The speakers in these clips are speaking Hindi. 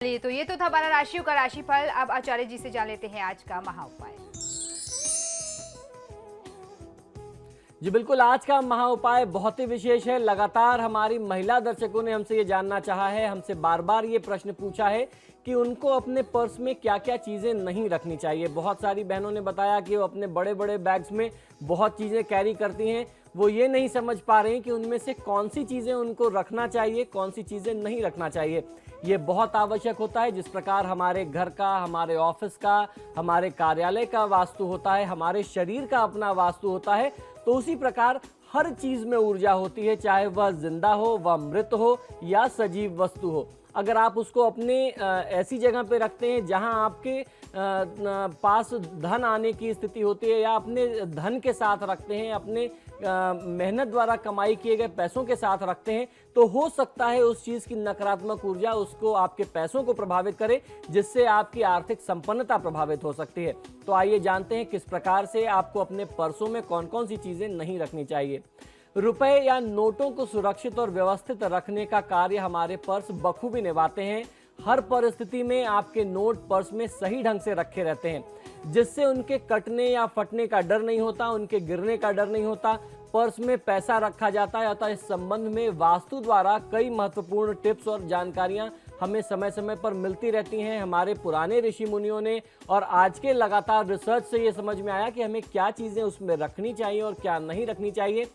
चलिए, तो ये तो था हमारा राशियों का राशिफल। अब आचार्य जी से जान लेते हैं आज का महा उपाय। जी बिल्कुल, आज का महा उपाय बहुत ही विशेष है। लगातार हमारी महिला दर्शकों ने हमसे ये जानना चाहा है, हमसे बार बार ये प्रश्न पूछा है कि उनको अपने पर्स में क्या क्या चीज़ें नहीं रखनी चाहिए। बहुत सारी बहनों ने बताया कि वो अपने बड़े बड़े बैग्स में बहुत चीज़ें कैरी करती हैं, वो ये नहीं समझ पा रही कि उनमें से कौन सी चीज़ें उनको रखना चाहिए, कौन सी चीज़ें नहीं रखना चाहिए। ये बहुत आवश्यक होता है। जिस प्रकार हमारे घर का, हमारे ऑफिस का, हमारे कार्यालय का वास्तु होता है, हमारे शरीर का अपना वास्तु होता है, तो उसी प्रकार हर चीज में ऊर्जा होती है, चाहे वह जिंदा हो, वह मृत हो या सजीव वस्तु हो। अगर आप उसको अपने ऐसी जगह पे रखते हैं जहां आपके पास धन आने की स्थिति होती है, या अपने धन के साथ रखते हैं, अपने मेहनत द्वारा कमाई किए गए पैसों के साथ रखते हैं, तो हो सकता है उस चीज की नकारात्मक ऊर्जा उसको, आपके पैसों को प्रभावित करे, जिससे आपकी आर्थिक संपन्नता प्रभावित हो सकती है। तो आइए जानते हैं किस प्रकार से आपको अपने पर्सों में कौन कौन सी चीजें नहीं रखनी चाहिए। रुपए या नोटों को सुरक्षित और व्यवस्थित रखने का कार्य हमारे पर्स बखूबी निभाते हैं। हर परिस्थिति में आपके नोट पर्स में सही ढंग से रखे रहते हैं, जिससे उनके कटने या फटने का डर नहीं होता, उनके गिरने का डर नहीं होता। पर्स में पैसा रखा जाता है। अतः इस संबंध में वास्तु द्वारा कई महत्वपूर्ण टिप्स और जानकारियां हमें समय समय पर मिलती रहती हैं। हमारे पुराने ऋषि मुनियों ने और आज के लगातार रिसर्च से ये समझ में आया कि हमें क्या चीज़ें उसमें रखनी चाहिए और क्या नहीं रखनी चाहिए।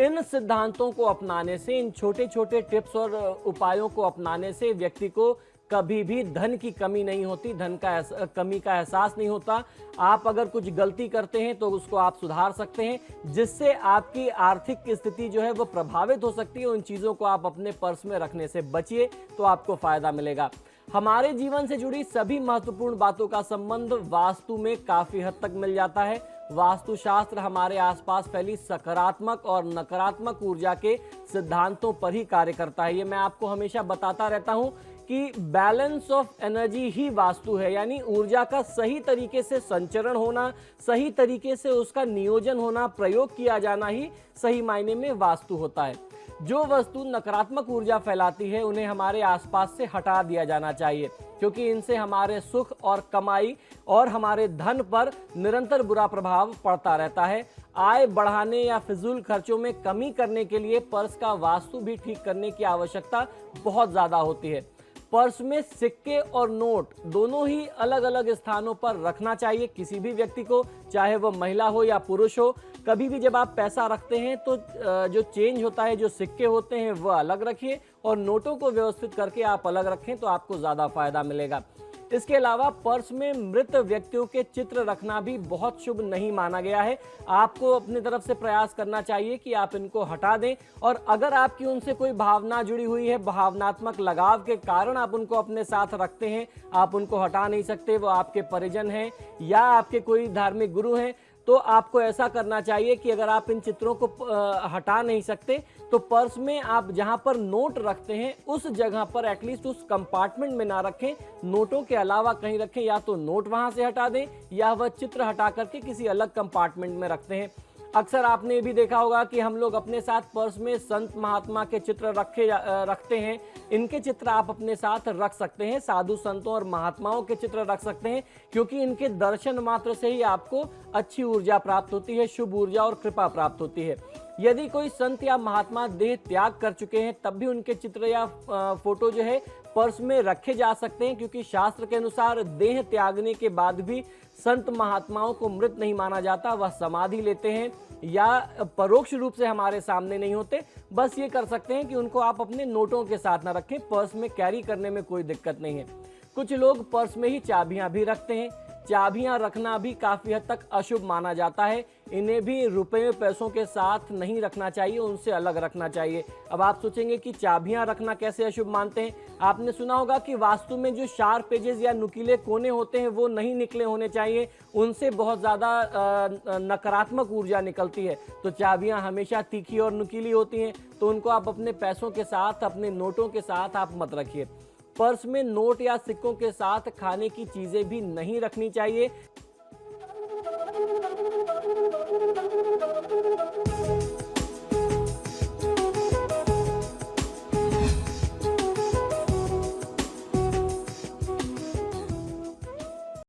इन सिद्धांतों को अपनाने से, इन छोटे छोटे टिप्स और उपायों को अपनाने से व्यक्ति को कभी भी धन की कमी नहीं होती, धन का कमी का एहसास नहीं होता। आप अगर कुछ गलती करते हैं तो उसको आप सुधार सकते हैं, जिससे आपकी आर्थिक स्थिति जो है वो प्रभावित हो सकती है। उन चीज़ों को आप अपने पर्स में रखने से बचिए, तो आपको फायदा मिलेगा। हमारे जीवन से जुड़ी सभी महत्वपूर्ण बातों का संबंध वास्तु में काफी हद तक मिल जाता है। वास्तुशास्त्र हमारे आसपास फैली सकारात्मक और नकारात्मक ऊर्जा के सिद्धांतों पर ही कार्य करता है। ये मैं आपको हमेशा बताता रहता हूं कि बैलेंस ऑफ एनर्जी ही वास्तु है, यानी ऊर्जा का सही तरीके से संचरण होना, सही तरीके से उसका नियोजन होना, प्रयोग किया जाना ही सही मायने में वास्तु होता है। जो वस्तु नकारात्मक ऊर्जा फैलाती है उन्हें हमारे आसपास से हटा दिया जाना चाहिए, क्योंकि इनसे हमारे सुख और कमाई और हमारे धन पर निरंतर बुरा प्रभाव पड़ता रहता है। आय बढ़ाने या फिजूल खर्चों में कमी करने के लिए पर्स का वास्तु भी ठीक करने की आवश्यकता बहुत ज्यादा होती है। पर्स में सिक्के और नोट दोनों ही अलग अलग स्थानों पर रखना चाहिए किसी भी व्यक्ति को, चाहे वह महिला हो या पुरुष हो। कभी भी जब आप पैसा रखते हैं तो जो चेंज होता है, जो सिक्के होते हैं, वह अलग रखिए और नोटों को व्यवस्थित करके आप अलग रखें, तो आपको ज़्यादा फायदा मिलेगा। इसके अलावा पर्स में मृत व्यक्तियों के चित्र रखना भी बहुत शुभ नहीं माना गया है। आपको अपनी तरफ से प्रयास करना चाहिए कि आप इनको हटा दें, और अगर आपकी उनसे कोई भावना जुड़ी हुई है, भावनात्मक लगाव के कारण आप उनको अपने साथ रखते हैं, आप उनको हटा नहीं सकते, वो आपके परिजन हैं या आपके कोई धार्मिक गुरु हैं, तो आपको ऐसा करना चाहिए कि अगर आप इन चित्रों को हटा नहीं सकते तो पर्स में आप जहां पर नोट रखते हैं उस जगह पर एटलीस्ट उस कंपार्टमेंट में ना रखें, नोटों के अलावा कहीं रखें। या तो नोट वहां से हटा दें या वह चित्र हटा करके किसी अलग कंपार्टमेंट में रखते हैं। अक्सर आपने भी देखा होगा कि हम लोग अपने साथ पर्स में संत महात्मा के चित्र रखते हैं। इनके चित्र आप अपने साथ रख सकते हैं, साधु संतों और महात्माओं के चित्र रख सकते हैं, क्योंकि इनके दर्शन मात्र से ही आपको अच्छी ऊर्जा प्राप्त होती है, शुभ ऊर्जा और कृपा प्राप्त होती है। यदि कोई संत या महात्मा देह त्याग कर चुके हैं तब भी उनके चित्र या फोटो जो है पर्स में रखे जा सकते हैं, क्योंकि शास्त्र के अनुसार देह त्यागने के बाद भी संत महात्माओं को मृत नहीं माना जाता। वह समाधि लेते हैं या परोक्ष रूप से हमारे सामने नहीं होते। बस ये कर सकते हैं कि उनको आप अपने नोटों के साथ ना रखें, पर्स में कैरी करने में कोई दिक्कत नहीं है। कुछ लोग पर्स में ही चाबियां भी रखते हैं। चाबियां रखना भी काफी हद तक अशुभ माना जाता है। इन्हें भी रुपए पैसों के साथ नहीं रखना चाहिए, उनसे अलग रखना चाहिए। अब आप सोचेंगे कि चाबियां रखना कैसे अशुभ मानते हैं। आपने सुना होगा कि वास्तु में जो शार्प एजेस या नुकीले कोने होते हैं वो नहीं निकले होने चाहिए, उनसे बहुत ज़्यादा नकारात्मक ऊर्जा निकलती है। तो चाबियां हमेशा तीखी और नुकीली होती हैं, तो उनको आप अपने पैसों के साथ, अपने नोटों के साथ आप मत रखिए। पर्स में नोट या सिक्कों के साथ खाने की चीजें भी नहीं रखनी चाहिए।